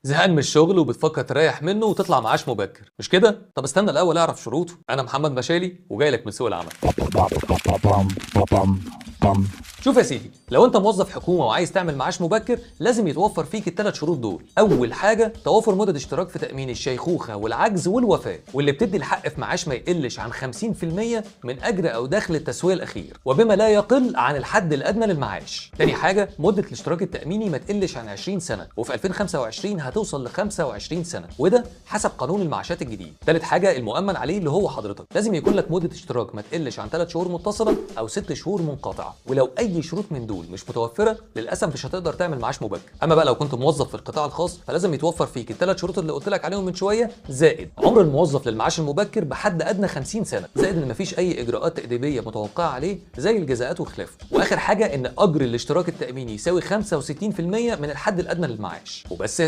زهقان من الشغل وبتفكر تريح منه وتطلع معاش مبكر، مش كده؟ طب استنى الاول اعرف شروطه. انا محمد مشالي وجاي لك من سوق العمل. شوف يا سيدي، لو انت موظف حكومه وعايز تعمل معاش مبكر لازم يتوفر فيك الثلاث شروط دول. اول حاجه توافر مدة اشتراك في تامين الشيخوخه والعجز والوفاه، واللي بتدي الحق في معاش ما يقلش عن 50% من اجر او دخل التسويه الاخير، وبما لا يقل عن الحد الادنى للمعاش. تاني حاجه مده الاشتراك التاميني ما تقلش عن 20 سنه، وفي 2025 هتوصل ل 25 سنه، وده حسب قانون المعاشات الجديد. تالت حاجه المؤمن عليه اللي هو حضرتك، لازم يكون لك مده اشتراك ما تقلش عن 3 شهور متصله او 6 شهور منقطعه، ولو اي شروط من دول مش متوفره للاسف مش هتقدر تعمل معاش مبكر. اما بقى لو كنت موظف في القطاع الخاص فلازم يتوفر فيك الثلاث شروط اللي قلت لك عليهم من شويه، زائد عمر الموظف للمعاش المبكر بحد ادنى 50 سنه، زائد ان مفيش اي اجراءات تاديبيه متوقعه عليه زي الجزاءات وخلافه، واخر حاجه ان اجر الاشتراك التاميني يساوي 65% من الحد الادنى للمعاش. وبس يا